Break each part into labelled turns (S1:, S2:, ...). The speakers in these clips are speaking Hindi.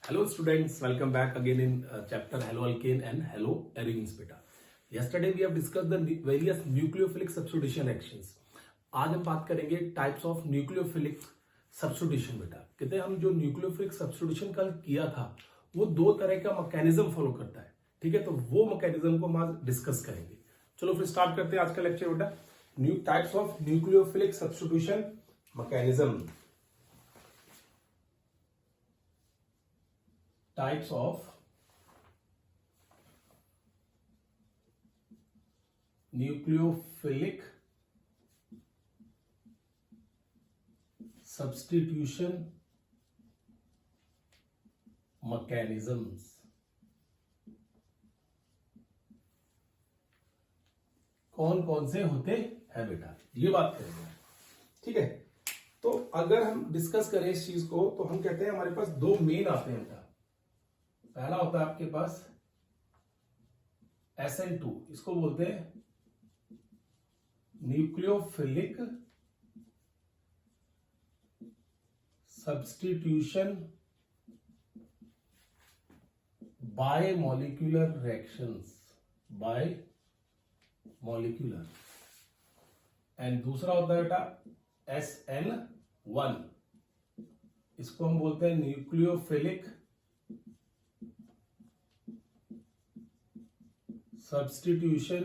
S1: Hello students, welcome back again in chapter Hello Alkane and Hello Arenes beta. Yesterday we have discussed the various nucleophilic substitution actions. आज हम बात करेंगे टाइप्स ऑफ न्यूक्लियोफिलिक सब्स्टिट्यूशन बेटा. कहते हैं हम जो न्यूक्लियोफिलिक सब्स्टिट्यूशन कल किया था वो दो तरह का मैकेनिज्म फॉलो करता है. ठीक है, तो वो मैकेनिज्म को हम आज डिस्कस करेंगे. चलो फिर स्टार्ट करते हैं आज का लेक्चर बेटा. New types of nucleophilic substitution mechanism. Types of nucleophilic substitution mechanisms. कौन कौन से होते हैं बेटा, ये बात करेंगे. ठीक है, तो अगर हम डिस्कस करें इस चीज को तो हम कहते हैं हमारे पास दो मेन आते हैं बेटा. पहला होता है आपके पास SN2, इसको बोलते हैं nucleophilic substitution bye molecular reactions, bye molecular. And दूसरा होता है बेटा SN1, इसको हम बोलते हैं न्यूक्लियोफिलिक सब्स्टिट्यूशन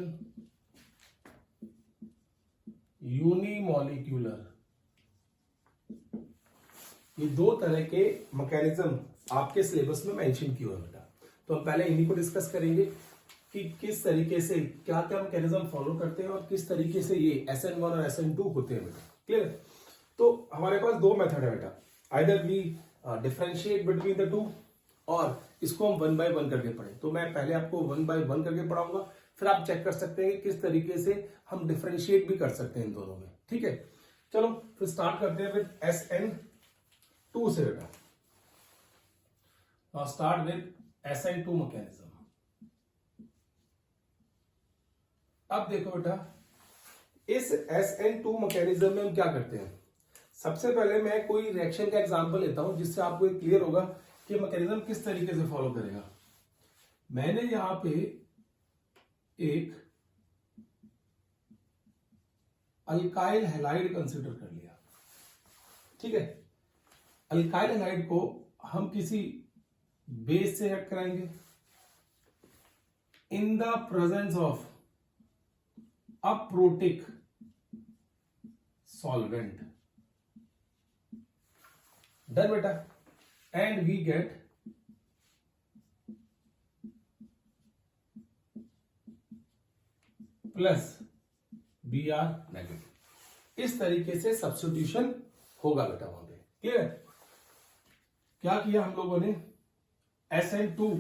S1: यूनिमॉलिक्यूलर. ये दो तरह के मैकेनिज्म आपके सिलेबस में मेंशन किए हुए हैं बेटा. तो हम पहले इन्हीं को डिस्कस करेंगे कि किस तरीके से क्या क्या मैकेनिज्म फॉलो करते हैं और किस तरीके से ये SN1 और SN2 होते हैं बेटा. क्लियर. तो हमारे पास दो मेथड है बेटा. Either we differentiate between the two और इसको हम वन बाय वन करके पढ़ें. तो मैं पहले आपको वन बाय वन करके पढ़ाऊंगा, फिर आप चेक कर सकते हैं कि किस तरीके से हम डिफरेंशिएट भी कर सकते हैं इन दोनों में. ठीक है, चलो फिर स्टार्ट करते हैं विद SN2 से बेटा. Now start with SN2 mechanism. अब देखो बेटा, इस SN2 मैकेनिज्म में हम क्या करते हैं. सबसे पहले मैं कोई रिएक्शन का एग्जांपल लेता हूं जिससे आपको ये क्लियर होगा कि मैकेनिज्म किस तरीके से फॉलो करेगा. मैंने यहां पे एक अल्काइल हैलाइड कंसीडर कर लिया. ठीक है, अल्काइल हैलाइड को हम किसी बेस से ऐड कराएंगे in the presence of aprotic solvent. Done बेटा. And we get plus Br negative. इस तरीके से सब्स्टिट्यूशन होगा बेटा वहां पे. क्लियर. क्या किया हम लोगों ने, SN2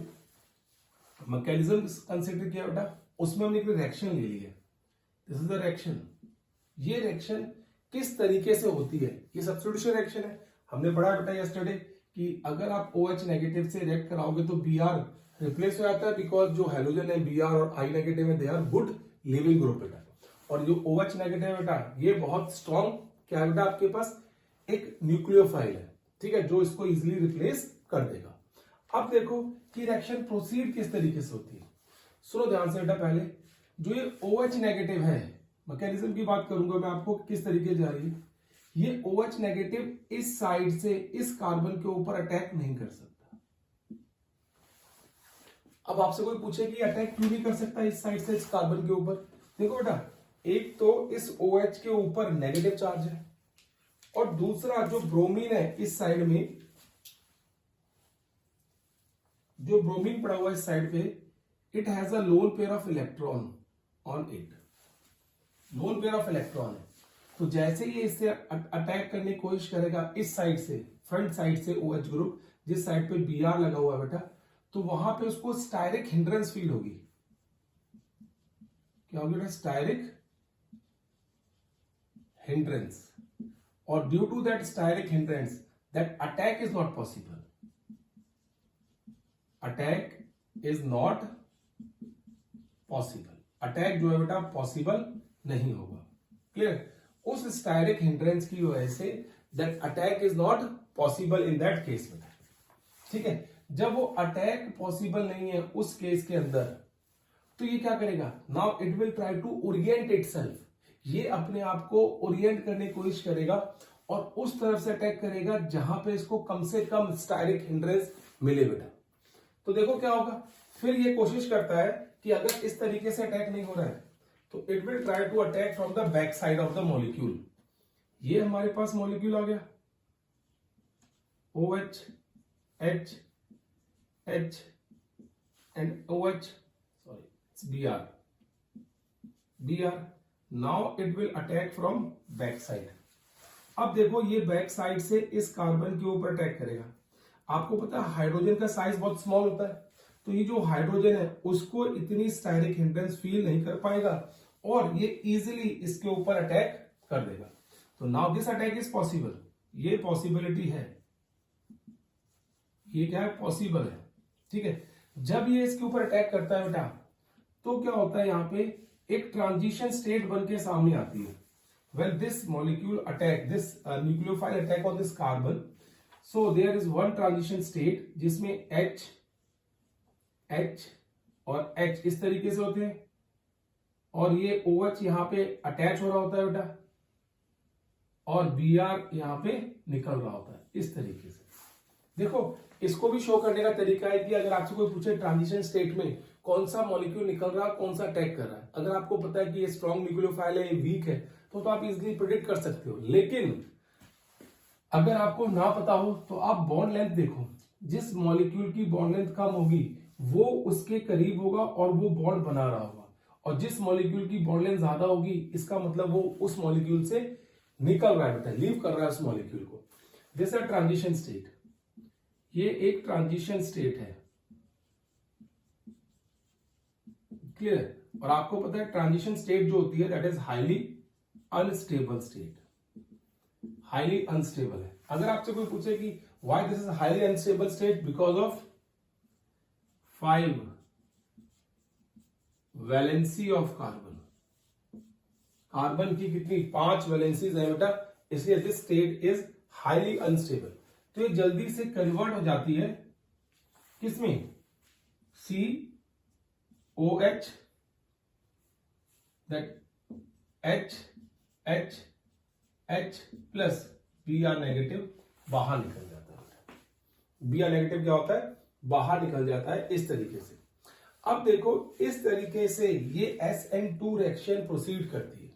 S1: मैकेनिज्म कंसिडर किया बेटा. उसमें हमने एक रिएक्शन ले ली है. This is the reaction. ये रिएक्शन किस तरीके से होती है, ये सब्स्टिट्यूशन रिएक्शन है. हमने पढ़ा बेटा यस्टरडे कि अगर आप OH नेगेटिव से रिएक्ट कराओगे तो Br रिप्लेस हो जाता है, बिकॉज जो हेलोजन है Br और I नेगेटिव है they are good leaving group बेटा. और जो OH नेगेटिव है बेटा ये बहुत स्ट्रॉन्ग क्या बेटा आपके पास एक न्यूक्लियोफाइल है. ठीक है, जो इसको इजिली रिप्लेस कर देगा. अब देखो कि रिएक्शन प्रोसीड किस तरीके से होती है. सुनो ध्यान से बेटा. पहले जो ये OH नेगेटिव है, मैकेनिज्म की बात करूंगा मैं आपको किस तरीके जा रही है. ये OH नेगेटिव इस साइड से इस कार्बन के ऊपर अटैक नहीं कर सकता. अब आपसे कोई पूछे कि अटैक क्यों नहीं कर सकता इस साइड से इस कार्बन के ऊपर. देखो बेटा, एक तो इस OH के ऊपर नेगेटिव चार्ज है और दूसरा जो ब्रोमीन है इस साइड में, जो ब्रोमीन पड़ा हुआ है इस साइड पे, it has a lone pair of electron on it. Lone pair of electron है. तो जैसे ही इससे अटैक करने की कोशिश करेगा इस साइड से, फ्रंट साइड से OH ग्रुप, जिस साइड पे Br लगा हुआ है बेटा, तो वहां पे उसको स्टायरिक हिंड्रेंस फील होगी. क्या होगी बेटा, स्टायरिक हिंड्रेंस. और due to that steric hindrance that attack is not possible. Attack is not possible. Attack जो है बेटा पॉसिबल नहीं होगा. क्लियर. उस स्टायरिक हिंड्रेंस की वजह say that attack is not possible in that case में. ठीक है. जब वो अटैक पॉसिबल नहीं है उस केस के अंदर, तो ये क्या करेगा, now it will try to orient itself, ये अपने आप को ओरिएंट करने की कोशिश करेगा और उस तरफ से अटैक करेगा जहां पे इसको कम से कम स्टायरिक हिंड्रेंस मिले बेटा। तो देखो क्या होगा, फिर ये कोशिश करता है कि अगर इस तरीके से अटैक नहीं हो रहा है तो it will try to attack from the back side of the molecule. ये हमारे पास मॉलिक्यूल आ गया OH, H, H and OH, sorry, it's Br. Now it will attack from back side. अब देखो ये बैक साइड से इस कार्बन के ऊपर अटैक करेगा। आपको पता है हाइड्रोजन का साइज बहुत स्मॉल होता है, तो ये जो हाइड्रोजन है उसको इतनी स्टायरिक हिंड्रेंस फील नहीं कर पाएगा और ये इजीली इसके ऊपर अटैक कर देगा। तो now this attack is possible, ये पॉसिबिलिटी है, ये क्या है, पॉसिबल है, ठीक है। जब ये इसके ऊपर अटैक करता है बेटा, तो क्या होता है, यहां पे एक ट्रांजिशन स्टेट बन के सामने आती है। When this molecule attack, this nucleophile attack on this carbon, so there is one transition state जिसमें H और H इस तरीके से होते हैं और ये OH यहाँ पे अटैच हो रहा होता है बेटा और Br यहाँ पे निकल रहा होता है इस तरीके से। देखो इसको भी शो करने का तरीका है कि अगर आपसे कोई पूछे ट्रांजिशन स्टेट में कौन सा मॉलिक्यूल निकल रहा है, कौन सा अटैक कर रहा है, अगर आपको पता है कि ये स्ट्रॉन्ग न्यूक्लियोफाइल है, ये वीक है, तो आप इजीली प्रेडिक्ट कर सकते हो। लेकिन अगर आपको ना पता हो तो आप बॉन्ड लेंथ देखो, जिस मॉलिक्यूल की बॉन्ड लेंथ कम होगी वो उसके करीब होगा और वो बॉन्ड बना रहा होगा, और जिस मॉलिक्यूल की बॉन्ड लेंथ ज्यादा होगी इसका मतलब वो उस मॉलिक्यूल से निकल रहा है बेटा, लीव कर रहा है उस मॉलिक्यूल को। दिस है ट्रांजिशन स्टेट, ये एक ट्रांजिशन स्टेट है, क्लियर। और आपको पता है ट्रांजिशन स्टेट जो होती है that is highly unstable state, highly unstable है। अगर आपसे कोई पूछे कि why this is highly unstable state, because of 5 valency of carbon, carbon की कितनी 5 वैलेंसीज है बेटा, इसलिए this state is highly unstable. तो ये जल्दी से कन्वर्ट हो जाती है किसमें, COH, that H plus Br negative बाहर निकल जाता है। Br नेगेटिव क्या होता है, बाहर निकल जाता है इस तरीके से। अब देखो इस तरीके से ये SN2 रिएक्शन प्रोसीड करती है,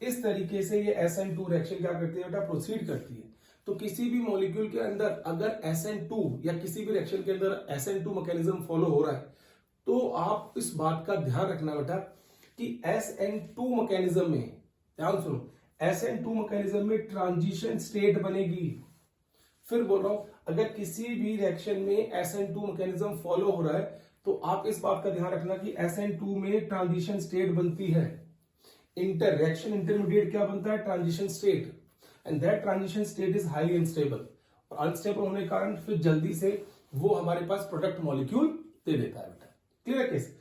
S1: इस तरीके से ये SN2 रिएक्शन क्या करती है बेटा, प्रोसीड करती है। तो किसी भी मॉलिक्यूल के अंदर अगर SN2 या किसी भी रिएक्शन के अंदर SN2 मैकेनिज्म फॉलो हो रहा है, तो आप इस बात का ध्यान रखना बेटा कि SN2 मैकेनिज्म में, ध्यान सुनो, SN2 मैकेनिज्म में ट्रांजिशन स्टेट बनेगी। फिर बोल रहा हूं, अगर किसी भी रिएक्शन में SN2 मैकेनिज्म फॉलो हो रहा है तो आप इस बात का ध्यान रखना कि SN2 में ट्रांजिशन स्टेट बनती है। रिएक्शन इंटरमीडिएट क्या बनता है, transition state, and that transition state is highly unstable. और अनस्टेबल होने के कारण फिर जल्दी से वो हमारे पास प्रोडक्ट मॉलिक्यूल दे देता है बेटा, क्लियर केस।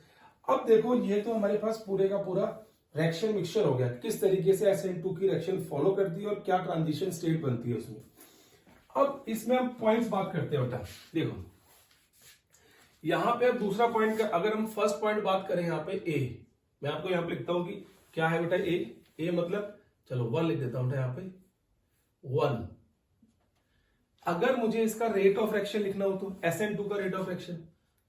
S1: अब देखो ये तो हमारे पास पूरे का पूरा रिएक्शन मिक्सचर हो गया, किस तरीके से SN2 की रिएक्शन फॉलो करती है और क्या ट्रांजिशन स्टेट बनती है उसमें। अब इसमें हम पॉइंट्स बात करते हैं बेटा। देखो यहां पे अब दूसरा पॉइंट का, अगर हम फर्स्ट पॉइंट बात करें यहाँ पे A, मैं आपको यहाँ पे लिखता हूं कि क्या है बेटा A मतलब, चलो 1 लिख देता हूं बेटा यहाँ पे 1। अगर मुझे इसका रेट ऑफ रिएक्शन लिखना हो तो SN2 का रेट ऑफ रिएक्शन,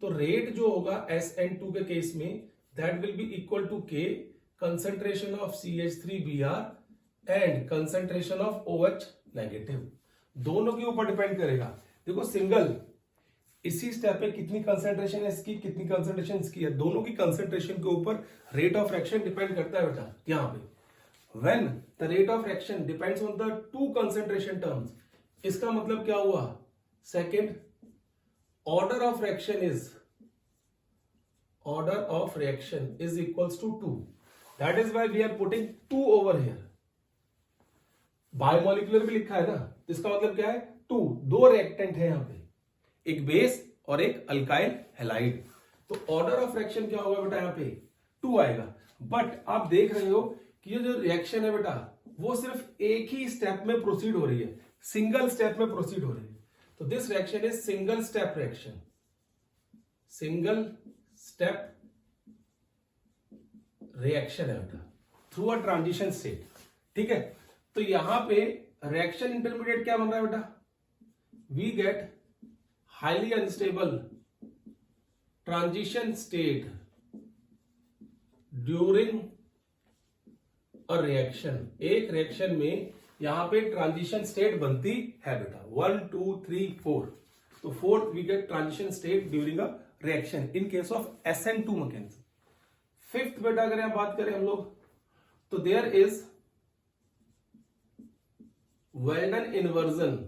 S1: तो रेट जो होगा SN2 के केस में that will be equal to K concentration of CH3Br and concentration of OH negative, दोनों के ऊपर डिपेंड करेगा। देखो सिंगल इसी स्टेप पे कितनी कंसंट्रेशन है इसकी, कितनी कंसंट्रेशन इसकी है, दोनों की कंसंट्रेशन के ऊपर रेट ऑफ रिएक्शन डिपेंड करता है बेटा। यहां पे when the rate of reaction depends on the 2 concentration terms, इसका मतलब क्या हुआ, second order of reaction is equals to 2, that is why we are putting 2 over here। Biomolecular भी लिखा है ना, इसका मतलब क्या है 2, 2 रिएक्टेंट है यहां पे, एक बेस और एक अल्काइल हैलाइड, तो ऑर्डर ऑफ रिएक्शन क्या होगा बेटा, यहां पे 2 आएगा। बट आप देख रहे हो कि ये जो रिएक्शन है बेटा वो सिर्फ एक ही स्टेप में प्रोसीड हो रही है, सिंगल स्टेप में प्रोसीड हो रही है। तो this reaction is single step reaction, single step reaction है बेटा थ्रू अ ट्रांजिशन स्टेट। ठीक है, तो यहां पे रिएक्शन इंटरमीडिएट क्या बन रहा है बेटा, we get highly unstable transition state during a reaction. एक रिएक्शन में यहां पे ट्रांजिशन स्टेट बनती है बेटा 1 2 3 4, तो fourth we get transition state during a reaction in case of SN2 mechanism. Fifth बेटा अगर यहां बात करें हम लोग, तो there is Walden inversion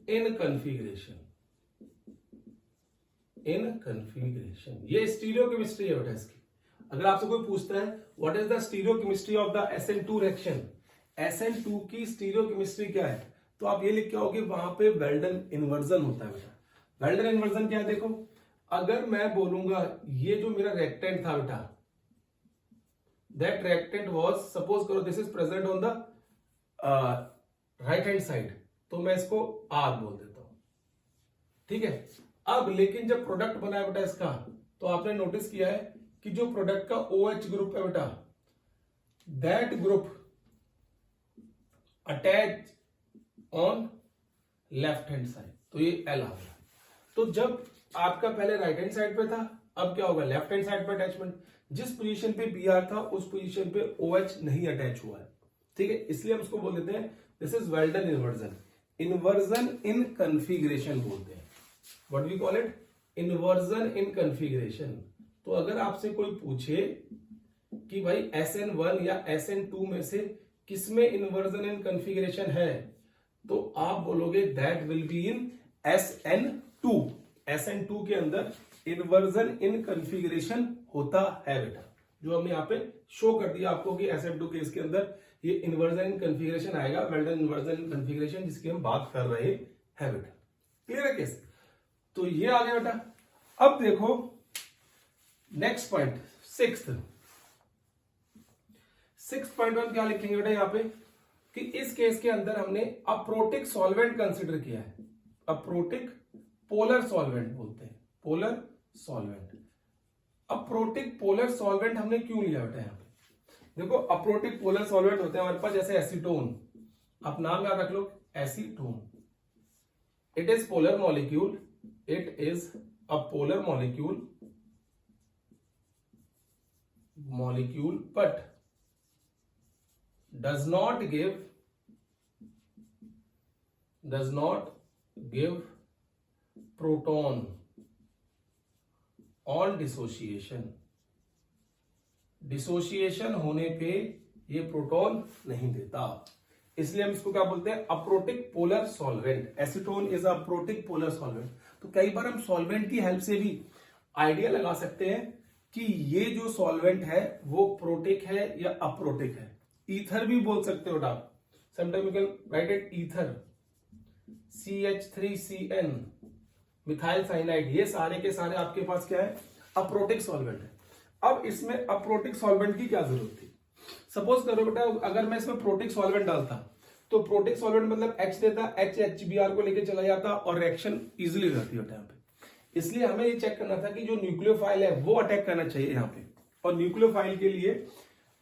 S1: in configuration, in configuration. ये स्टीरियोकेमिस्ट्री है बेटा इसकी। अगर आपसे कोई पूछता है what is the stereochemistry of the SN2 reaction, SN2 की स्टीरियोकेमिस्ट्री क्या है, तो आप ये लिख के आओगे वहां पे वेल्डन इन्वर्जन होता है बेटा। वेल्डन इन्वर्जन क्या है, देखो अगर मैं बोलूंगा ये जो मेरा रेक्टेंट था बेटा, दैट रेक्टेंट वाज, सपोज करो this is present on the right hand side, तो मैं इसको R बोल देता हूं। ठीक है, अब लेकिन जब प्रोडक्ट बना है बेटा इसका, तो आपने नोटिस किया है कि जो प्रोडक्ट का OH ग्रुप है बेटा, that group attach on left hand side, तो ये L आ गया। तो जब आपका पहले राइट हैंड साइड पे था, अब क्या होगा, लेफ्ट हैंड साइड पे अटैचमेंट। जिस पोजीशन पे Br था उस पोजीशन पे OH नहीं अटैच हुआ है। ठीक है, इसलिए हम उसको बोल देते हैं this is Walden inversion, inversion in configuration बोलते हैं। What we call it, inversion in configuration. तो अगर आपसे कोई पूछे कि भाई SN1 या SN2 में से किसमें इन्वर्जन इन कन्फिग्रेशन है, तो आप बोलोगे that will be in SN2। SN2 के अंदर इन्वर्जन इन कन्फिग्रेशन होता है बेटा, जो हमने यहां पे शो कर दिया आपको कि SN2 केस के अंदर ये इन्वर्जन इन कन्फिग्रेशन आएगा, वेल्डन इन्वर्जन इन कन्फिग्रेशन, जिसकी हम बात कर रहे हैं बेटा। क्लियर है केस, तो ये आ गया बेटा। अब देखो नेक्स्ट पॉइंट, सिक्स्थ पॉइंट में क्या लिखेंगे बेटा यहां पे, कि इस केस के अंदर हमने अप्रोटिक सॉल्वेंट कंसिडर किया है। अप्रोटिक पोलर सॉल्वेंट बोलते हैं, polar solvent. Aprotic polar solvent हमने क्यों लिया बेटा यहां पे, देखो अप्रोटिक पोलर सॉल्वेंट होते हैं हमारे पास, जैसे एसीटोन, आप नाम याद रख लो, acetone. It is polar molecule, it is a polar molecule but does not give proton on dissociation होने पे ये प्रोटॉन नहीं देता, इसलिए हम इसको क्या बोलते हैं, aprotic polar solvent. Acetone is aprotic polar solvent. तो कई बार हम सॉल्वेंट की हेल्प से भी आइडिया लगा सकते हैं कि ये जो सॉल्वेंट है वो प्रोटिक है या अप्रोटिक है। ईथर भी बोल सकते हो आप, sometime you can write it ether, CH3CN, methyl cyanide, ये सारे के सारे आपके पास क्या है, अप्रोटिक सॉल्वेंट है। अब इसमें अप्रोटिक सॉल्वेंट की क्या जरूरत थी, सपोज करो बेटा अगर मैं इसमें प्रोटिक सॉल्वेंट डालता, तो प्रोटिक सॉल्वेंट मतलब H देता, HBr को लेके चला जाता और रिएक्शन इजीली हो जाती है यहाँ पे। इसलिए हमें ये चेक करना था कि जो न्यूक्लियोफाइल है वो अटैक करना चाहिए यहाँ पे, और न्यूक्लियोफाइल के लिए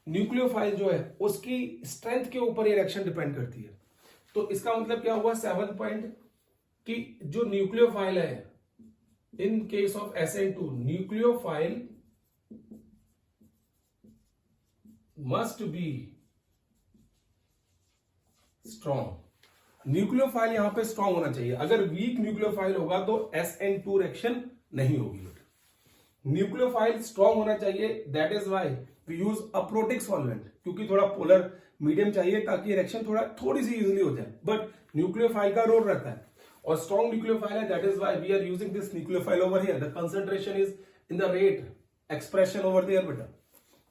S1: न्यूक्लियोफाइल जो है उसकी स्ट्रेंथ के ऊपर ये रिएक्शन डिपेंड करती है। तो इसका मतलब क्या हुआ, 7 पॉइंट, कि जो न्यूक्लियोफाइल है इन case of SN2, nucleophile must be strong. Nucleophile यहां पे स्ट्रॉन्ग होना चाहिए, अगर वीक न्यूक्लियोफाइल होगा तो SN2 रिएक्शन नहीं होगी। न्यूक्लियोफाइल स्ट्रॉन्ग होना चाहिए, that is why we use aprotic solvent, क्योंकि थोड़ा पोलर मीडियम चाहिए ताकि रिएक्शन थोड़ी सी इजीली हो जाए, बट न्यूक्लियोफाइल का रोल रहता है और स्ट्रॉन्ग न्यूक्लियोफाइल है, that is why we are using this nucleophile over here. The concentration is in the rate expression over there बेटा,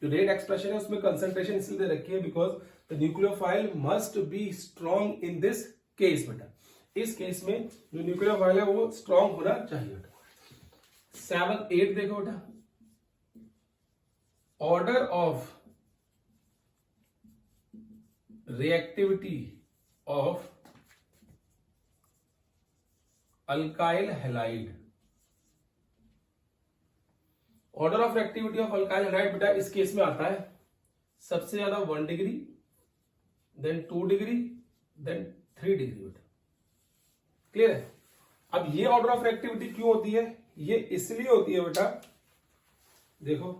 S1: जो रेट एक्सप्रेशन है उसमें कंसंट्रेशन इसलिए दे रखी है because the nucleophile must be strong in this case बेटा। इस केस में जो न्यूक्लियोफाइल है वो स्ट्रॉन्ग होना चाहिए बेटा। 7, 8 देखो बेटा, order of reactivity of alkyl halide. Order of activity of alkyl halide बेटा इस केस में आता है सबसे ज्यादा 1 degree, then 2 degree, then 3 degree बेटा। क्लियर है? अब ये ऑर्डर ऑफ एक्टिविटी क्यों होती है? ये इसलिए होती है बेटा, देखो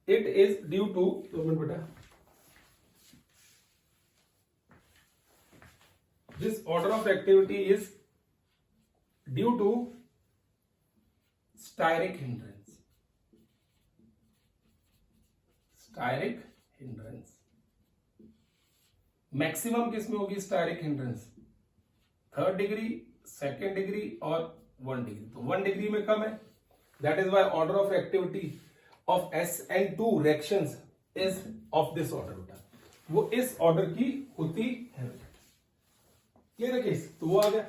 S1: it is due to, 2 minute बेटा, this order of activity is due to steric hindrance. Steric hindrance maximum किस में होगी? Steric hindrance 3rd degree, 2nd degree और 1 डिग्री। तो 1 डिग्री में कम है, that is why order of activity of SN2 reactions is of this order बेटा, वो इस ऑर्डर की होती है। क्लियर है केस? तो वो आ गया।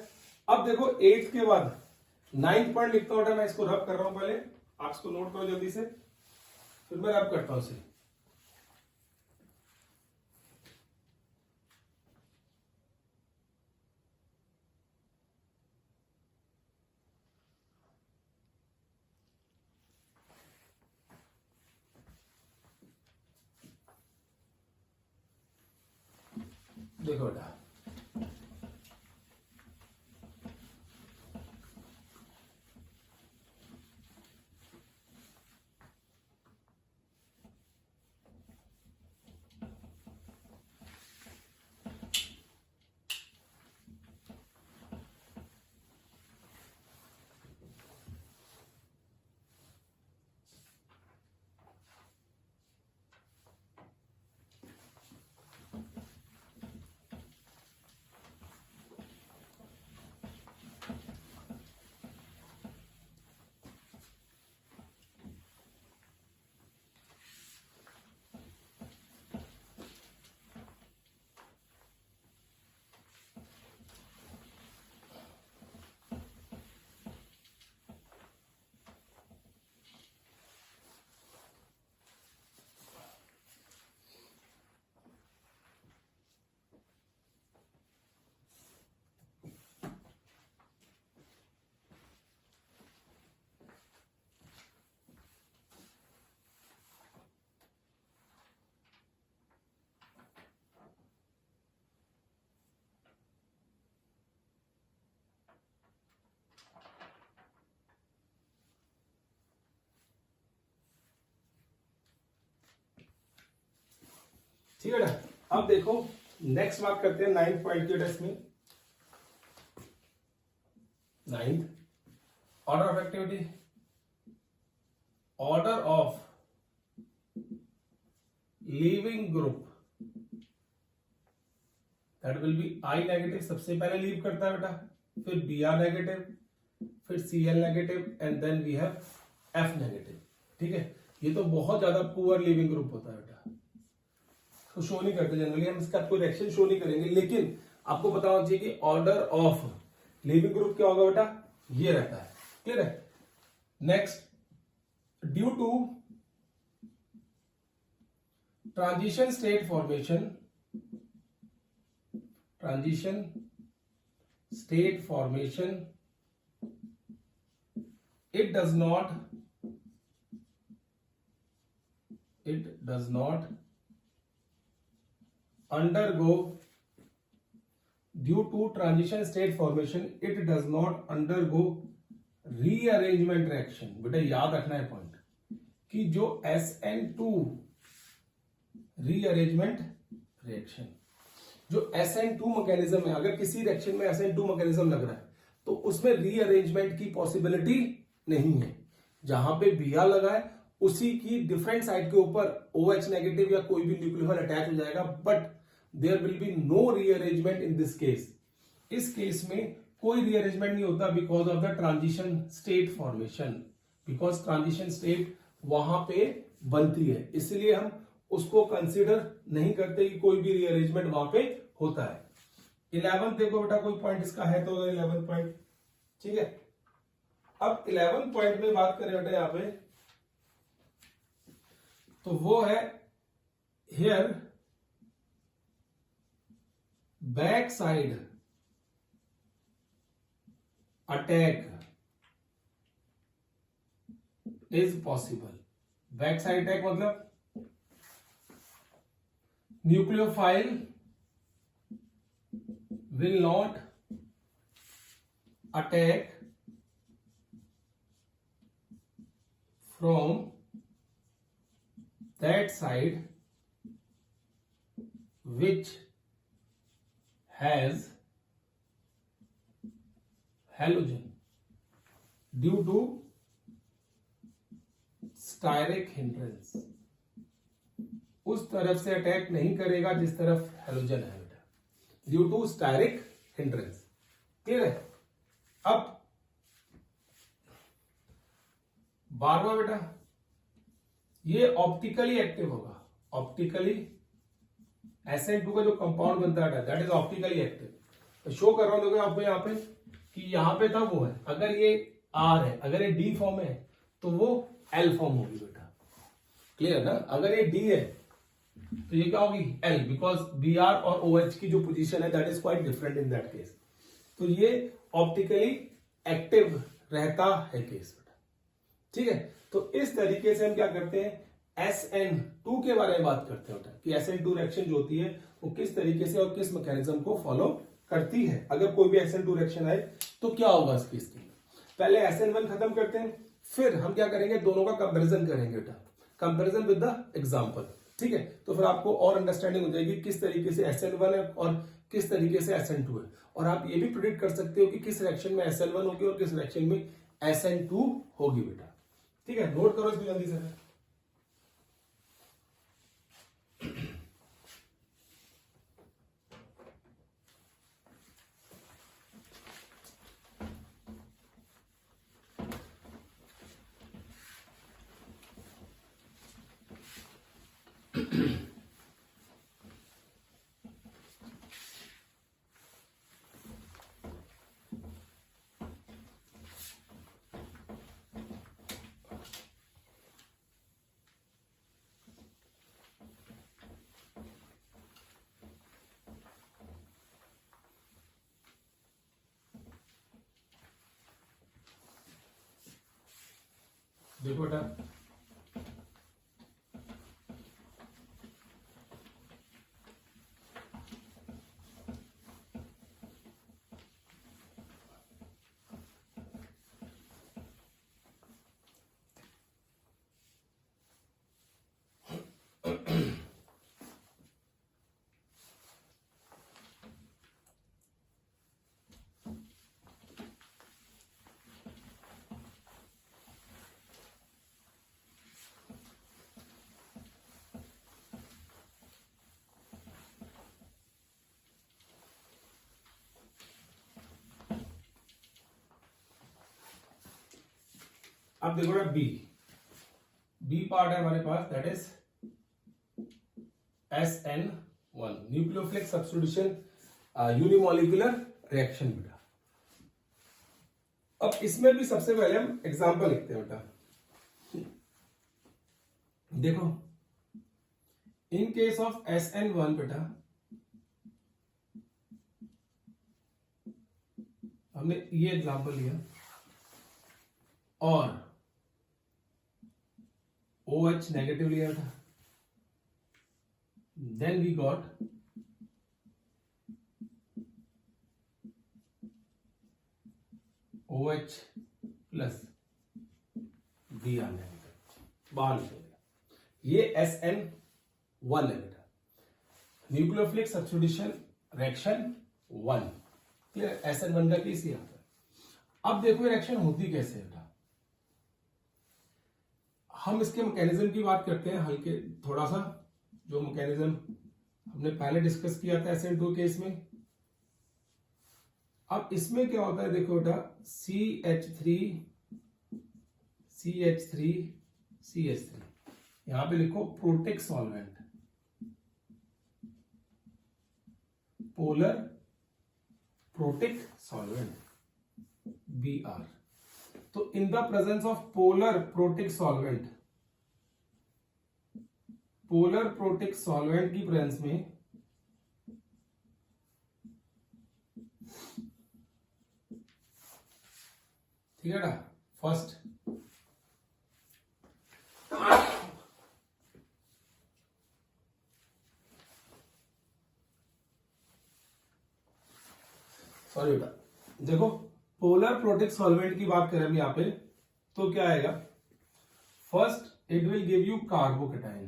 S1: अब देखो 8 के बाद 9th पॉइंट लिखता हूं, मैं इसको रब कर रहा हूं, पहले आप इसको नोट करो जल्दी से, फिर मैं रब करता हूं इसे। देखो बेटा, ठीक है ना? अब देखो नेक्स्ट बात करते हैं 9th पॉइंट के टेस्ट में। 9th order of activity, order of leaving group that will be I negative, सबसे पहले लीव करता है बेटा, फिर Br नेगेटिव, फिर Cl negative and then we have F negative. ठीक है, ये तो बहुत ज्यादा पुअर लीविंग ग्रुप होता है बेटा, तो शो नहीं करते जनरली, हम इसका कोई रिएक्शन शो नहीं करेंगे, लेकिन आपको पता होना चाहिए कि ऑर्डर ऑफ लीविंग ग्रुप क्या होगा बेटा, ये रहता है। क्लियर है? Next, due to transition state formation, transition state formation, it does not undergo, due to transition state formation it does not undergo rearrangement reaction। बेटा याद रखना है पॉइंट कि जो SN2 रीअरेंजमेंट रिएक्शन, जो SN2 मैकेनिज्म है, अगर किसी रिएक्शन में SN2 मैकेनिज्म लग रहा है तो उसमें रीअरेंजमेंट की पॉसिबिलिटी नहीं है। जहां पे Br लगा है उसी की डिफरेंट साइड के ऊपर OH नेगेटिव या कोई भी न्यूक्लियोफाइल अटैच हो जाएगा, but there will be no rearrangement in this case. इस केस में कोई रीअरेंजमेंट नहीं होता because of the transition state formation, because transition state वहां पे बनती है, इसलिए हम उसको कंसीडर नहीं करते कि कोई भी रीअरेंजमेंट वहां पे होता है। 11 देखो बेटा, कोई पॉइंट इसका है तो 11 पॉइंट। ठीक है, अब 11 पॉइंट में बात करें बेटा यहां पे, तो वो है here back side attack is possible. Back side attack मतलब nucleophile will not attack from that side which has halogen due to steric hindrance। उस तरफ से अटैक नहीं करेगा जिस तरफ हेलोजन है बेटा, due to steric hindrance. Clear है? अब 12वां बेटा, ये ऑप्टिकली एक्टिव होगा। ऑप्टिकली SN2 का जो कंपाउंड बनता है दैट इज ऑप्टिकली एक्टिव। तो शो कर रहा हूं देखो आपको यहाँ पे कि यहां पे था वो है, अगर ये R है, अगर ये D फॉर्म है तो वो L फॉर्म होगी बेटा। क्लियर ना? अगर ये D है तो ये क्या होगी L, बिकॉज Br और OH की जो पोजीशन है that is quite different in that case. तो ये ऑप्टिकली एक्टिव रहता है केस बेटा। ठीक है? तो इस तरीके से हम क्या करते हैं, SN2 के बारे में बात करते हैं कि SN2 रिएक्शन जो होती है वो किस तरीके से और किस मैकेनिज्म को फॉलो करती है। अगर कोई भी SN2 रिएक्शन आए तो क्या होगा इस केस के लिए। पहले SN1 खत्म करते हैं, फिर हम क्या करेंगे, दोनों का कंपैरिजन करेंगे बेटा, कंपैरिजन विद द एग्जांपल। ठीक है? तो फिर आपको और अंडरस्टैंडिंग हो जाएगी किस तरीके से SN1 है और किस तरीके से SN2 है। और आप ये भी प्रेडिक्ट कर सकते हो कि किस रिएक्शन में SN1 होगी और किस रिएक्शन में SN2 होगी बेटा। ठीक है? नोट करो इसको जल्दी से। देखो बेटा, अब देखो ना बी पार्ट है हमारे पास, that is SN1 nucleophilic substitution unimolecular reaction बेटा। अब इसमें भी सबसे पहले हम एग्जांपल लिखते हैं बेटा। देखो, इन केस ऑफ SN1 बेटा, हमने ये एग्जांपल लिया और OH नेगेटिव लिया था, then we got OH plus Br negative बाहर निकल गया। ये SN1 है बेटा, nucleophilic substitution reaction 1। Clear? SN1 का केस यहाँ पर। अब देखो रिएक्शन होती कैसे बेटा, हम इसके मैकेनिज्म की बात करते हैं हल्के थोड़ा सा, जो मैकेनिज्म हमने पहले डिस्कस किया था SN2 केस में। अब इसमें क्या होता है देखो बेटा, CH3 यहां पे लिखो protic solvent, polar protic solvent Br। तो in the presence of polar protic solvent, polar protic solvent की प्रेजेंस में ठीक है ना। फर्स्ट सॉरी बेटा, देखो पोलर प्रोटिक सॉल्वेंट की बात करें अभी यहाँ पे, तो क्या आएगा, first it will give you carbocation,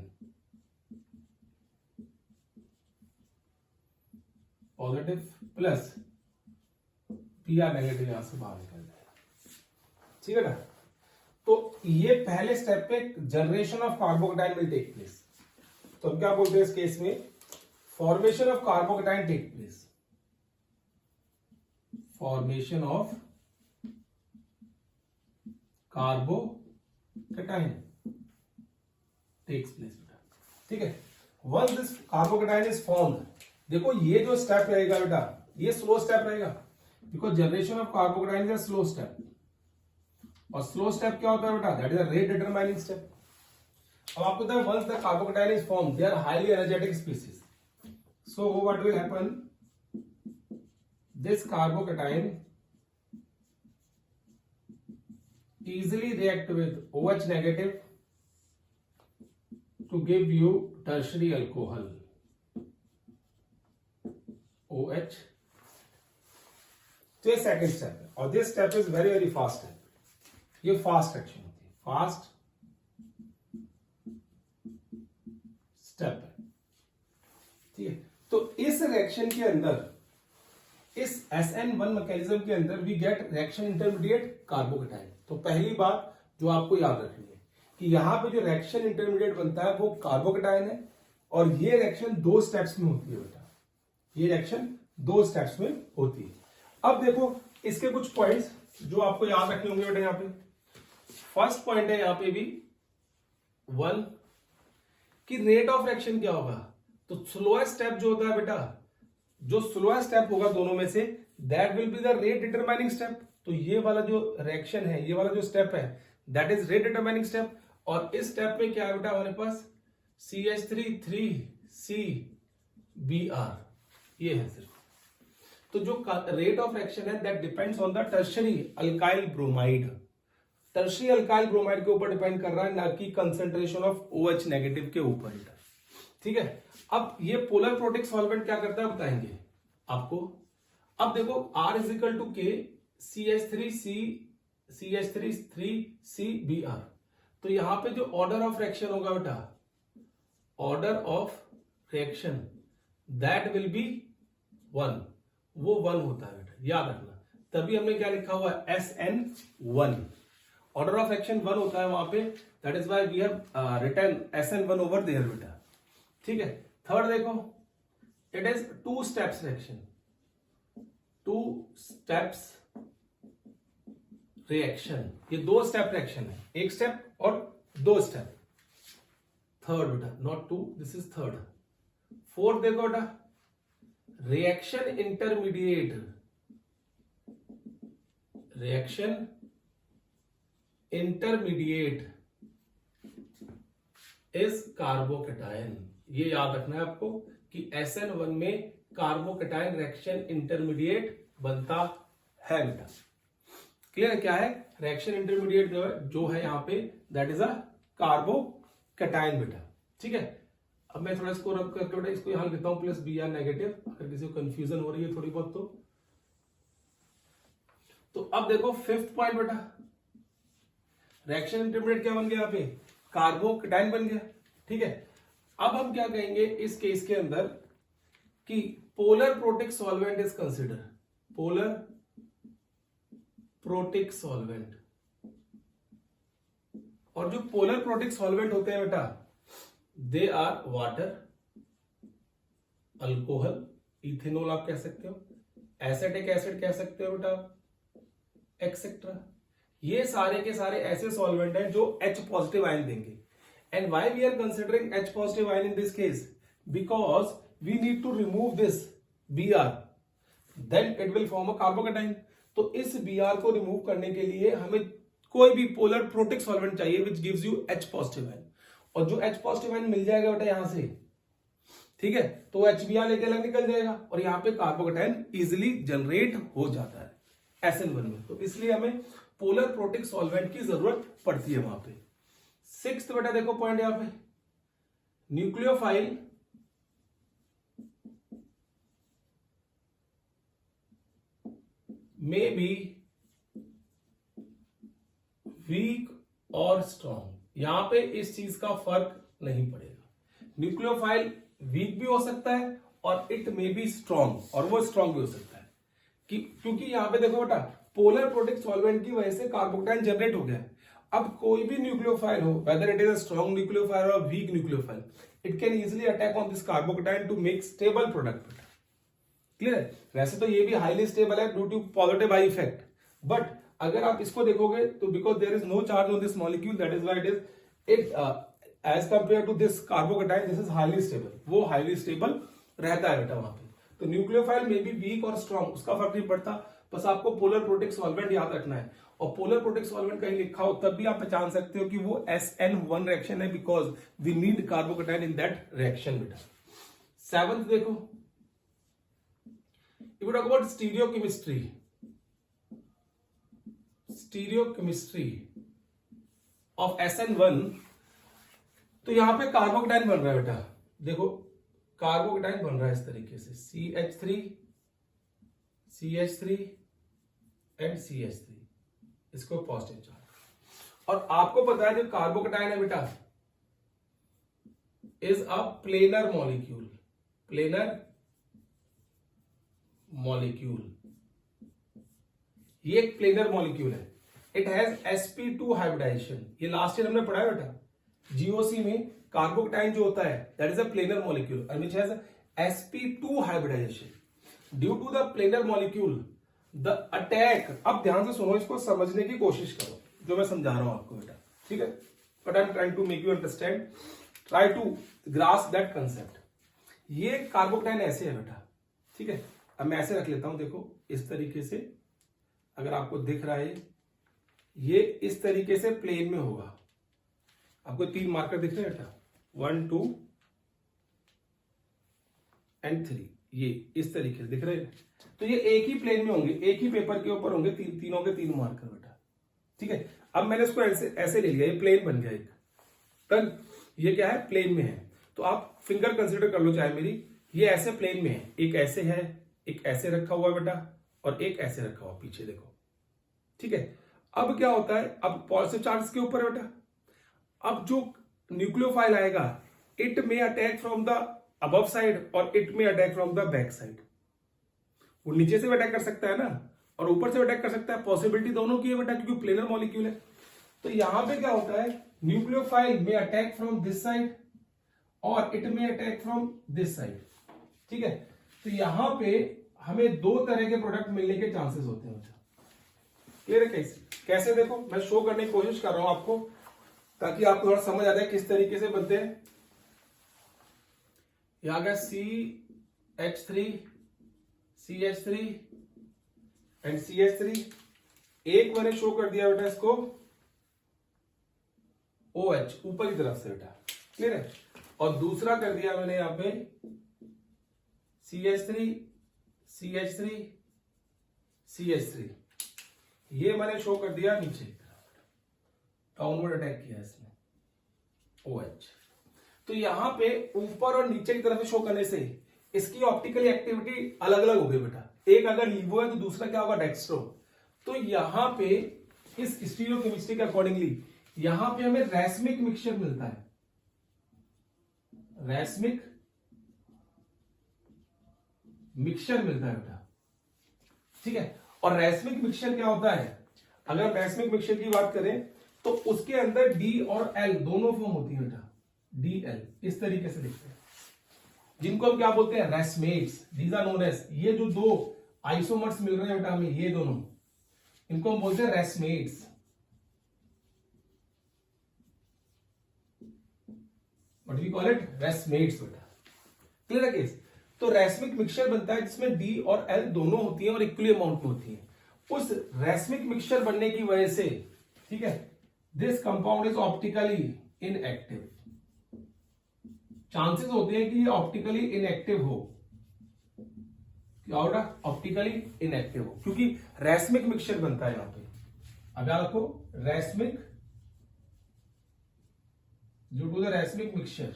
S1: positive plus Pr negative यहां से बाहर निकल जाएगा, ठीक है ना। तो ये पहले स्टेप पे generation of carbocation will take place. तो हम क्या बोलते हैं इस केस में, formation of carbocation take place, formation of carbocation takes place, ठीक है। Once this carbocation is formed, देखो ये जो स्टेप रहेगा बेटा, ये स्लो स्टेप रहेगा, because generation of carbocation is a slow step. और स्लो स्टेप क्या होता है बेटा, that is a rate determining step. अब आपको पता है once the carbocation is formed, they are highly energetic species, so what will happen, this carbocation easily react with OH negative to give you tertiary alcohol, OH। तो ये सेकेंड स्टेप है, और this step is very very fast है, ये फास्ट एक्शन होती है, फास्ट स्टेप है, ठीक है। तो इस रिएक्शन के अंदर, इस SN1 मैकेनिज्म के अंदर we get reaction intermediate carbocation. तो पहली बात जो आपको याद रखनी है कि यहां पे जो रिएक्शन इंटरमीडिएट बनता है वो कार्बोकेटाइन है, और ये रिएक्शन 2 स्टेप्स में होती है बेटा, ये रिएक्शन 2 स्टेप्स में होती है। अब देखो इसके कुछ पॉइंट्स जो आपको याद रखने होंगे बेटा। यहाँ पे फर्स्ट पॉइंट है यहाँ पे भी 1 कि रेट ऑफ रिएक्शन क्या होगा। तो स्लोएस्ट स्टेप जो होता है बेटा, जो स्लोएस्ट स्टेप होगा दोनों में से, that will be the rate determining step. तो ये वाला जो रिएक्शन है, ये वाला जो स्टेप है, that is rate determining step. और इस स्टेप में क्या है बेटा हमारे पास, CH3 3CBr, ये है सिर्फ। तो जो रेट ऑफ रिएक्शन है that depends on the tertiary alkyl bromide, tertiary alkyl bromide के ऊपर डिपेंड कर रहा है, ना कि कंसेंट्रेशन ऑफ OH नेगेटिव के ऊपर, ठीक है। अब ये पोलर प्रोटिक सॉल्वेंट क्या करता है बताएंगे आपको। अब देखो R is equal to K CH3 3CBr। तो यहां पे जो ऑर्डर ऑफ रिएक्शन होगा बेटा, order of reaction that will B 1, वो 1 होता है बेटा, याद रखना। तभी हमने क्या लिखा हुआ है, SN1, ऑर्डर ऑफ रिएक्शन 1 होता है वहां पे, that is why we have written SN1 over there बेटा, ठीक है। थर्ड देखो, it is 2 steps reaction, 2 steps reaction, ये 2 स्टेप रिएक्शन है, 1 स्टेप और 2 स्टेप। थर्ड बेटा, not 2, this is third. Fourth देखो बेटा, reaction intermediate, reaction intermediate is carbocation. ये याद रखना है आपको कि SN1 में कार्बोकेटाइन रिएक्शन इंटरमीडिएट बनता है बेटा, क्लियर है। क्या है रिएक्शन इंटरमीडिएट जो है यहाँ पे, दैट इज अ कार्बोकेटाइन बेटा, ठीक है। अब मैं थोड़ा इसको रब करके बेटा इसको यहां लिखता हूं प्लस Br नेगेटिव, अगर किसी को कंफ्यूजन हो रही है थोड़ी बहुत तो अब देखो फिफ्थ पॉइंट बेटा, रिएक्शन इंटरमीडिएट क्या बन गया यहाँ पे, कार्बोकेटाइन बन गया, ठीक है। अब हम क्या कहेंगे इस केस के अंदर कि polar protic solvent is consider, polar protic solvent. और जो पोलर प्रोटिक सॉल्वेंट होते हैं बेटा, they are water, alcohol, ethanol आप कह सकते हो, एसिटिक एसिड कह सकते हो बेटा, एक्सेट्रा। ये सारे के सारे ऐसे सॉल्वेंट हैं जो H पॉजिटिव आयन देंगे। And why we are considering H positive ion in this case? Because we need to remove this Br, then it will form a carbocation. तो इस Br को रिमूव करने के लिए हमें कोई भी पोलर प्रोटिक सॉल्वेंट चाहिए which gives you H positive ion, और जो H positive ion मिल जाएगा बेटा यहां से, ठीक है, तो HBr लेके अलग निकल जाएगा और यहाँ पे कार्बोकेटाइन इजिली जनरेट हो जाता है SN1 में। तो इसलिए हमें पोलर प्रोटिक सॉल्वेंट की जरूरत पड़ती है वहां पे। सिक्स्थ बेटा देखो पॉइंट यहां पे, न्यूक्लियोफाइल मे बी वीक और स्ट्रॉन्ग। यहां पे इस चीज का फर्क नहीं पड़ेगा। न्यूक्लियोफाइल वीक भी हो सकता है और इट मे बी स्ट्रॉन्ग, और वो स्ट्रॉन्ग भी हो सकता है क्योंकि यहां पे देखो बेटा पोलर प्रोटिक सॉल्वेंट की वजह से कार्बोकटाइन जनरेट हो गया। अब कोई भी न्यूक्लियोफाइल हो, whether it is a strong nucleophile और weak nucleophile, it can easily attack on this carbocation to make stable product. Clear है? वैसे तो ये भी हाईली स्टेबल है due to positive I effect, but अगर आप इसको देखोगे तो because there is no charge on this molecule, that is why it as compare to this carbocation this is highly stable. वो हाईली स्टेबल रहता है बेटा वहां पे। तो न्यूक्लियोफाइल में भी वीक और स्ट्रॉन्ग उसका फर्क नहीं पड़ता, बस आपको पोलर प्रोटिक सॉल्वेंट याद रखना है। और पोलर प्रोटिक सॉल्वेंट कहीं लिखा हो तब भी आप पहचान सकते हो कि वो SN1 रिएक्शन है, because we need carbocation in that reaction बेटा। सेवंथ देखो, if we talk about stereochemistry of SN1, तो यहां पे कार्बोकटाइन बन रहा है बेटा। देखो कार्बोकटाइन बन रहा है इस तरीके से CH3 एंड CH3, इसको पॉजिटिव चार्ज। और आपको पता है जो कार्बोकटाइन है बेटा इज अ प्लेनर मॉलिक्यूल, ये एक प्लेनर मॉलिक्यूल है। It has sp2 hybridisation. ये लास्ट ईयर हमने पढ़ा है बेटा जीओसी में, कार्बोकटाइन जो होता है that is a planar molecule and which has sp2 hybridisation. Due to the planar molecule the attack, अब ध्यान से सुनो, इसको समझने की कोशिश करो जो मैं समझा रहा हूं आपको बेटा, ठीक है? But I am trying to make you understand, try to grasp that concept. ये कार्बोकटाइन ऐसे है बेटा, ठीक है? अब मैं ऐसे रख लेता हूं, देखो इस तरीके से, अगर आपको दिख रहा है ये इस तरीके से प्लेन में होगा। आपको 3 मार्कर दिख रहे हैं बेटा, 1 2 एंड 3, ये इस तरीके से दिख रहे हैं। तो ये एक ही प्लेन में होंगे, एक ही पेपर के ऊपर होंगे, तीनों के 3 मार्कर बेटा, ठीक है? अब मैंने इसको ऐसे ले लिया, ये प्लेन बन गया एक, टन ये क्या है प्लेन में है। तो आप फिंगर कंसिडर कर लो चाहे मेरी, ये ऐसे प्लेन में है, एक ऐसे है, एक ऐसे रखा हुआ बेटा और एक ऐसे रखा हुआ पीछे देखो, ठीक है? अब क्या होता है, अब पॉजिटिव चार्ज के ऊपर है बेटा। अब जो न्यूक्लियोफाइल आएगा it may attack from the above side और it may attack from the back side. वो नीचे से अटैक कर सकता है ना, और ऊपर से अटैक कर सकता है, पॉसिबिलिटी दोनों की है बेटा क्योंकि प्लेनर मॉलिक्यूल है। तो यहां पे क्या होता है, nucleophile may attack from this side और it may attack from this side, ठीक है? तो यहां पे हमें 2 तरह के प्रोडक्ट मिलने के चांसेस होते हैं। क्लियर है? कैसे देखो मैं शो करने की कोशिश कर रहा हूं आपको, ताकि आपको थोड़ा समझ आ जाए किस तरीके से बनते हैं। यहां का CH3 एंड CH3, एक मैंने शो कर दिया बेटा इसको OH ऊपर की तरफ से बेटा, क्लियर है? और दूसरा कर दिया मैंने यहां पे CH3 ये मैंने शो कर दिया नीचे की तरफ, डाउनवर्ड अटैक किया इसने OH। तो यहां पे ऊपर और नीचे की तरफ शो करने से इसकी ऑप्टिकली एक्टिविटी अलग अलग हो गई बेटा। एक अगर लीवो है तो दूसरा क्या होगा डेक्स्ट्रो। तो यहां पे इस स्टीरियोकेमिस्ट्री के अकॉर्डिंगली यहां पे हमें रैस्मिक मिक्सचर मिलता है, रैस्मिक मिक्सचर मिलता है बेटा, ठीक है? और रैस्मिक मिक्सचर क्या होता है, अगर रैस्मिक मिक्सचर की बात करें तो उसके अंदर D और L दोनों फॉर्म होती है बेटा, DL इस तरीके से लिखते हैं, जिनको हम क्या बोलते हैं रैस्मेट्स। दीज आर नोन एज, ये जो 2 आइसोमर्स मिल रहे हैं बेटा हमें, ये दोनों, इनको हम बोलते हैं रैस्मेट्स। व्हाट वी कॉल इट, रैस्मेट्स बेटा। क्लियर है केस? तो रैस्मिक मिक्सचर बनता है जिसमें D और L दोनों होती हैं और इक्वली अमाउंट में होती हैं। उस रैस्मिक मिक्सचर बनने की वजह से, ठीक है, this compound is optically inactive. Chances होते हैं कि ये ऑप्टिकली इनएक्टिव हो, क्या होगा, ऑप्टिकली इनएक्टिव हो, क्योंकि रैस्मिक मिक्सचर बनता है यहां पे। अब याद रखो रैस्मिक, ड्यू टू द रैस्मिक मिक्सचर,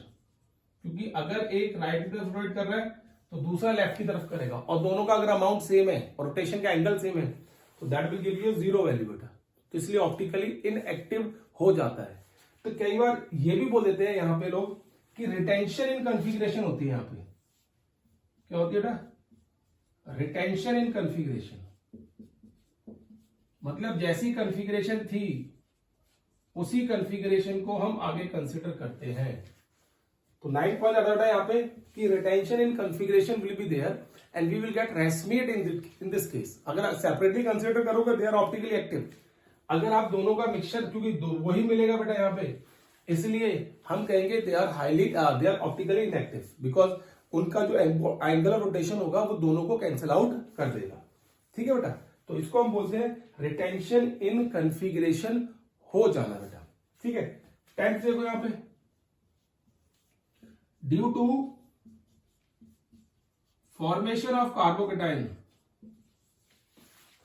S1: क्योंकि अगर एक राइट की तरफ रोटेट कर रहा है तो दूसरा लेफ्ट की तरफ करेगा, और दोनों का अगर अमाउंट सेम है और रोटेशन का एंगल सेम है तो that will give you zero value बेटा, तो इसलिए ऑप्टिकली इनएक्टिव हो जाता है। तो कई बार ये भी बोल देते हैं यहाँ पे लोग कि रिटेंशन इन कॉन्फ़िगरेशन होती है। यहाँ पे क्या होती है बेटा? रिटेंशन इन कॉन्फ़िगरेशन, मतलब जैसी कॉन्फ़िगरेशन थी उसी कॉन्फ़िगरेशन को हम आगे कंसिडर करते हैं। तो 9 पॉइंट आता है यहाँ पे कि retention in configuration will be there and we will get racemate in this case. अगर सेपरेटली कंसिडर करोगे दे आर ऑप्टिकली एक्टिव, अगर आप दोनों का मिक्सचर, क्योंकि वही मिलेगा बेटा यहाँ पे, इसलिए हम कहेंगे they are optically inactive, because उनका जो एंगल ऑफ रोटेशन होगा वो दोनों को कैंसिल आउट कर देगा। ठीक है बेटा, तो इसको हम बोलते हैं रिटेंशन इन कॉन्फ़िगरेशन हो जाना बेटा। ठीक है, 10th देखो यहां पे, due to formation of carbocation,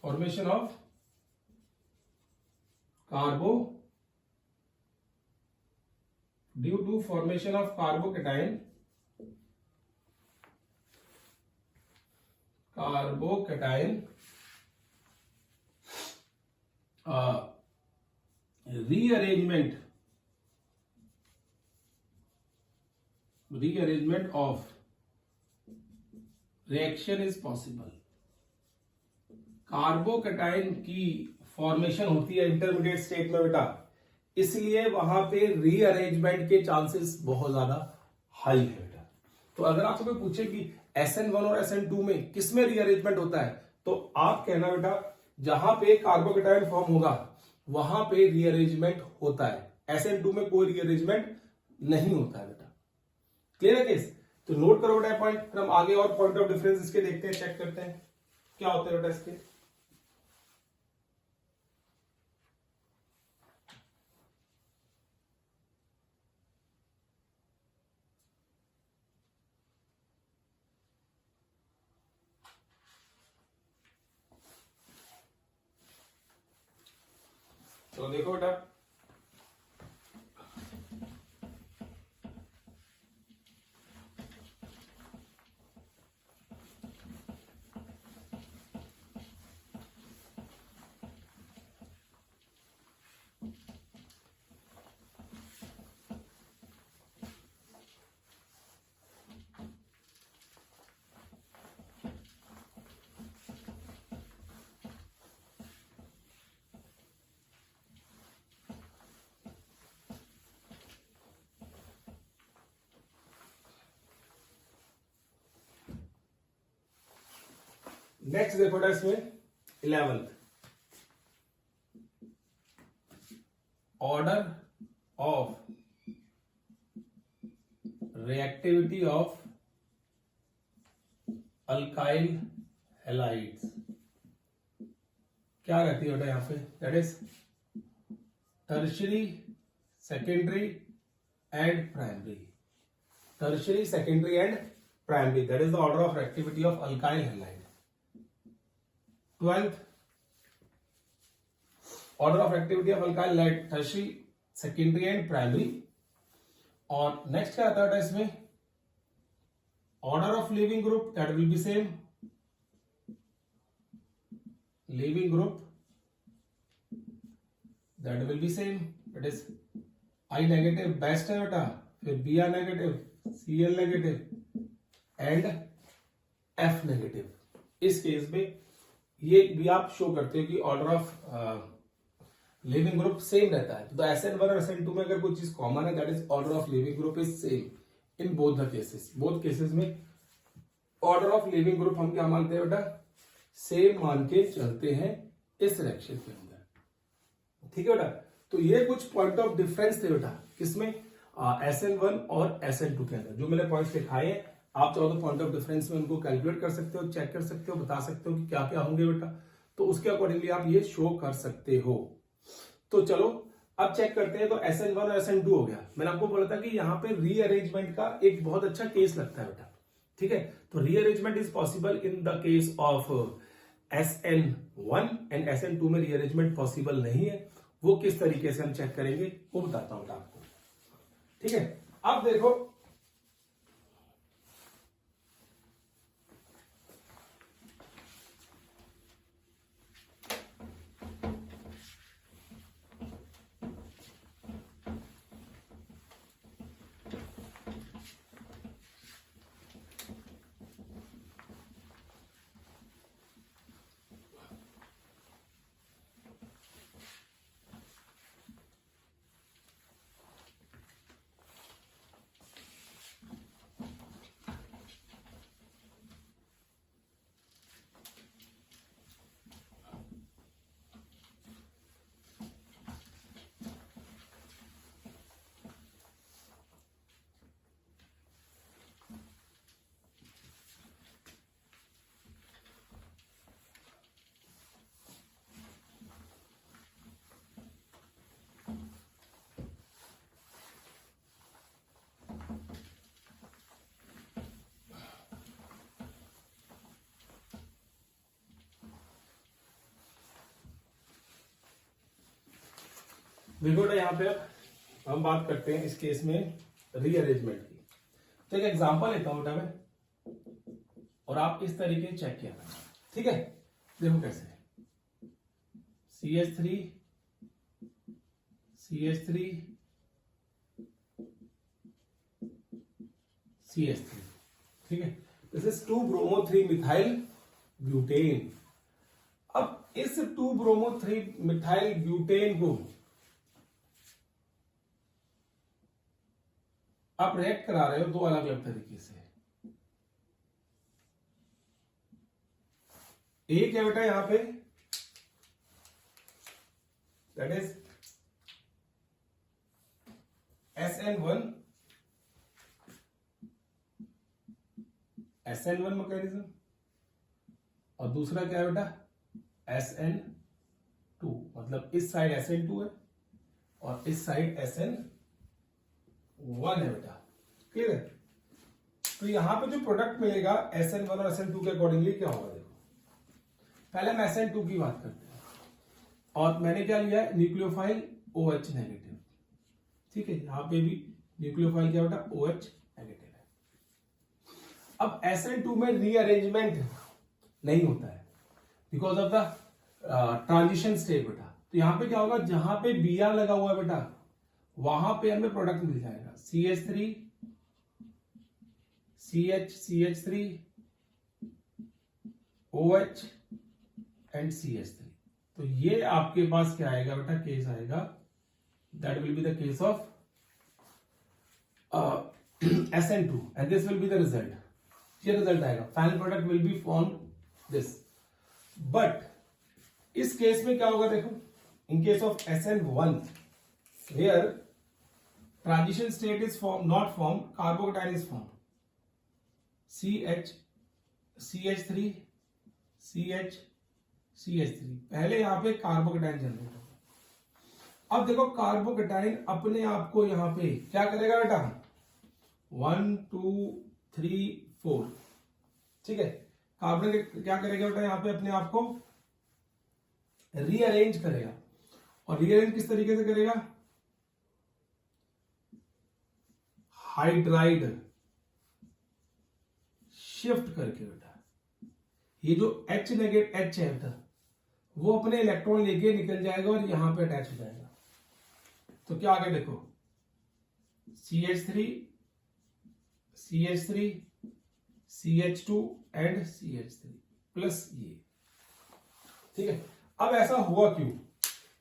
S1: formation of due to formation of carbocation rearrangement of reaction is possible। कार्बोकेटाइन की फॉर्मेशन होती है इंटरमीडिएट स्टेट में बेटा, इसलिए वहां पे रीअरेंजमेंट के चांसेस बहुत ज्यादा हाई है बेटा। तो अगर आपसे कोई पूछे कि SN1 और SN2 में किसमें रीअरेंजमेंट होता है, तो आप कहना बेटा जहां पे कार्बोकेटाइन फॉर्म होगा वहां पे रीअरेंजमेंट होता है, SN2 में कोई रीअरेंजमेंट नहीं होता है बेटा। क्लियर है केस? तो नोट करो बेटा पॉइंट, फिर हम आगे और पॉइंट ऑफ डिफरेंस इसके देखते हैं, चेक करते हैं क्या होते हैं बेटा इसके। तो देखो बेटा, नेक्स्ट देखो इसमें 11th, order of reactivity of alkyl halides क्या रहती है बेटा यहां पे? That is tertiary, secondary and primary. Tertiary, secondary and primary, that is the order of reactivity of alkyl halide. 12th, order of activity of alkyl halide, tertiary, secondary and primary। और नेक्स्ट क्या आता है इसमें? Order of leaving group, that will B same, leaving group that will B same, that is I negative best है बेटा, फिर Br negative, Cl negative and F negative. इस केस में ये भी आप शो करते हो कि order of leaving group same रहता है। तो SN1 और SN2 में अगर कोई चीज कॉमन है, that is order of leaving group is same in both the cases. Both cases में ऑर्डर ऑफ लिविंग ग्रुप हम क्या मानते हैं बेटा? सेम मान के चलते हैं इस रिएक्शन के अंदर। ठीक है बेटा, तो ये कुछ पॉइंट ऑफ डिफरेंस थे बेटा किसमें? SN1 और SN2 के अंदर। जो मैंने पॉइंट्स लिखाए हैं, आप चाहो तो पॉइंट ऑफ डिफरेंस में उनको कैलकुलेट कर सकते हो, चेक कर सकते हो, बता सकते हो कि क्या क्या होंगे बेटा, तो उसके अकॉर्डिंगली आप ये शो कर सकते हो। तो चलो अब चेक करते हैं। तो SN1 और SN2 हो गया। मैंने आपको बोला था कि यहाँ पे रीअरेंजमेंट का एक बहुत अच्छा केस लगता है बेटा। ठीक है, तो rearrangement is possible in the case of SN1 and SN2 में रीअरेंजमेंट पॉसिबल नहीं है, वो किस तरीके से हम चेक करेंगे वो बताता हूं आपको। ठीक है, अब देखो देखो ना, यहाँ पे हम बात करते हैं इस केस में रीअरेंजमेंट की। तो एक एग्जांपल लेता हूं बेटा मैं, और आप इस तरीके चेक किया करना। ठीक है, देखो कैसे CH3 CH3 CH3। ठीक है, दिस इज 2-bromo-3-methyl ब्यूटेन। अब इस 2-bromo-3-methyl ब्यूटेन को आप रिएक्ट करा रहे हो दो अलग अलग तरीके से। एक है बेटा यहां पे, दैट इज SN1 मैकेनिज्म, और दूसरा क्या है बेटा SN2, मतलब इस साइड SN2 है और इस साइड SN1 है बेटा। क्लियर है? तो यहां पे जो प्रोडक्ट मिलेगा SN1 और SN2 के अकॉर्डिंगली क्या होगा, देखो पहले हम SN2 की बात करते हैं, और मैंने क्या लिया है, न्यूक्लियोफाइल OH नेगेटिव। ठीक है, यहां पे भी न्यूक्लियोफाइल क्या बेटा, OH नेगेटिव है। अब SN2 में रीअरेंजमेंट नहीं होता है because of the transition state बेटा। तो यहां पे क्या होगा, जहां पे Br लगा हुआ है बेटा वहां पे हमें प्रोडक्ट मिल जाएगा CH3 CH3 OH and CH3। तो ये आपके पास क्या आएगा बेटा, केस आएगा, that will be the case of SN2 and this will be the result. ये रिजल्ट आएगा, final product will be formed this. But इस केस में क्या होगा, देखो इन case of SN1 here transition state is not formed, carbocation is formed, CH3 CH3। पहले यहां पे कार्बोकेटाइन जनरेट होगा। अब देखो कार्बोकेटाइन अपने आप को यहां पे क्या करेगा बेटा, 1 2 3 4। ठीक है, कार्बन क्या करेगा बेटा, यहां पे अपने आप को रीअरेंज करेगा, और रीअरेंज किस तरीके से करेगा, हाइड्राइड शिफ्ट करके बेटा। ये जो H नेगेटिव H है बेटा, वो अपने इलेक्ट्रॉन लेके निकल जाएगा और यहां पे अटैच हो जाएगा। तो क्या आगे देखो, CH3 CH2 and CH3 plus ये। ठीक है, अब ऐसा हुआ क्यों,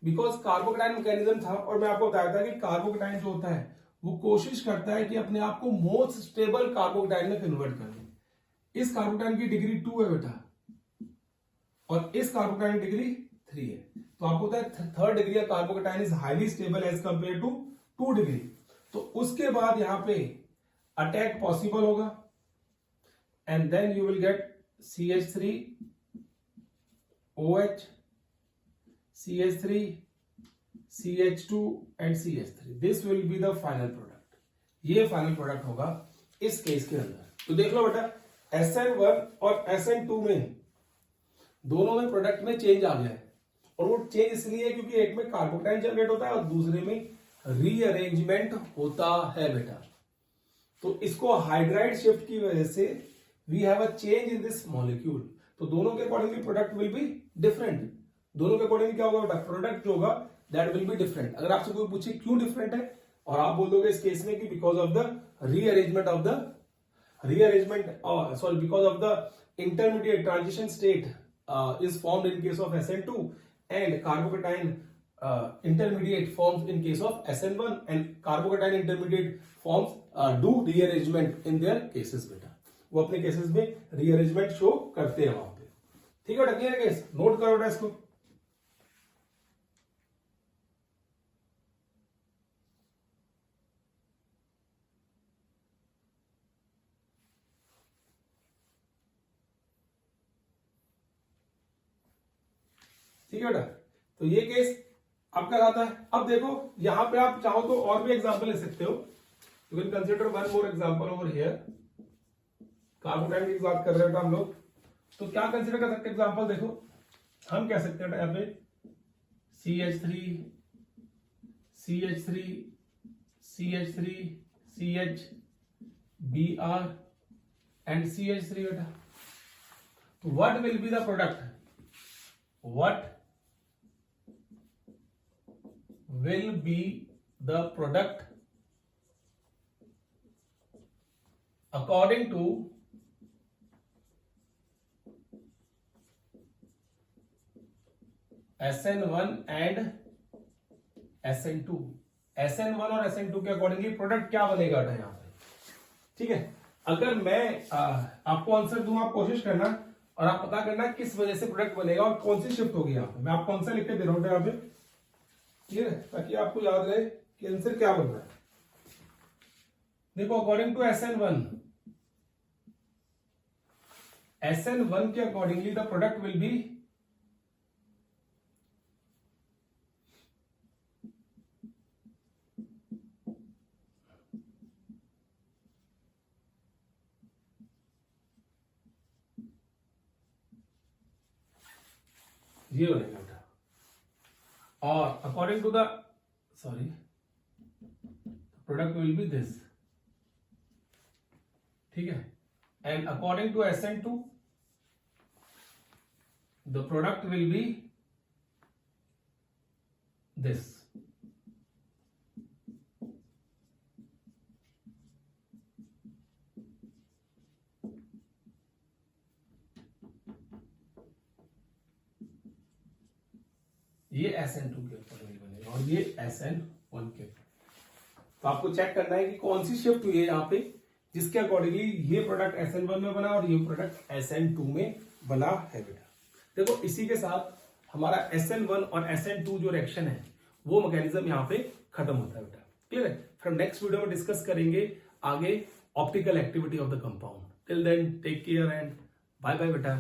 S1: बिकॉज कार्बोकेटाइन मैकेनिज्म था, और मैं आपको बताया था कि कार्बोकेटाइन जो होता है वो कोशिश करता है कि अपने आप को मोस्ट स्टेबल कार्बोकेटाइन में कन्वर्ट कर दे। इस कार्बोकेटाइन की डिग्री 2 है बेटा, और इस कार्बोकेटाइन की डिग्री 3 है। तो आपको पता है third degree of carbocation is highly stable as compare to 2 degree. तो उसके बाद यहां पे अटैक पॉसिबल होगा, and then you will get CH3 OH CH3 CH2 and CH3। This will be the final product. ये फाइनल प्रोडक्ट होगा इस केस के अंदर। तो देख लो बेटा, SN1 और SN2 में दोनों में प्रोडक्ट में चेंज आ गया है, और वो चेंज इसलिए है क्योंकि एक में कार्बोकटाइन जनरेट होता है और दूसरे में रीअरेंजमेंट होता है बेटा। तो इसको हाइड्राइड शिफ्ट की वजह से we have a change in this molecule, तो दोनों के accordingly product will be different. दोनों के अकॉर्डिंगली क्या होगा बेटा, प्रोडक्ट जो होगा दैट विल बी डिफरेंट। अगर आपसे कोई पूछे क्यों डिफरेंट है, और आप बोल दोगे इस केस में कि because of the rearrangement of the because of the intermediate transition state is formed in case of SN2 and carbocation intermediate forms in case of SN1 and carbocation intermediate forms do rearrangement in their cases बेटा, वो अपने केसेस में रीअरेंजमेंट शो करते हैं वहां पे। ठीक है बेटा, क्लियर है केस, नोट करो बेटा इसको। ठीक है बेटा, तो ये केस आपका आता है। अब देखो यहां पे आप चाहो तो और भी एग्जांपल ले सकते हो, you can consider one more example over here. Carbocation की बात कर रहे हो हम लोग, तो क्या कंसीडर कर सकते हैं एग्जांपल, देखो हम कह सकते हैं यहाँ पे CH3 CH3 CH3 CH Br and CH3 बेटा। तो what will be the product, what will be the product according to SN1 and SN2। SN1 और SN2 के अकॉर्डिंगली प्रोडक्ट क्या बनेगा यहाँ पे। ठीक है, अगर मैं आपको आंसर दूं, आप कोशिश करना और आप पता करना किस वजह से प्रोडक्ट बनेगा और कौन सी शिफ्ट होगी। यहाँ पे मैं आपको आंसर लिख के दे रहा हूं यहाँ पे, क्लियर है, ताकि आपको याद रहे कि आंसर क्या बन रहा है। देखो अकॉर्डिंग टू SN1 के accordingly the product will be ये बनेगा बेटा, और according to the product will be this. ठीक है, and according to SN2 the product will be this. ये SN2 के अकॉर्डिंगली बनेगा और ये SN1 के। तो आपको चेक करना है कि कौन सी शिफ्ट हुई है यहाँ पे, जिसके अकॉर्डिंगली ये प्रोडक्ट SN1 में बना और ये प्रोडक्ट SN2 में बना है बेटा। देखो इसी के साथ हमारा SN1 और SN2 जो रिएक्शन है वो मैकेनिज्म यहाँ पे खत्म होता है बेटा। क्लियर है, फिर नेक्स्ट वीडियो में डिस्कस करेंगे आगे optical activity of the compound. Till then take care and bye bye बेटा।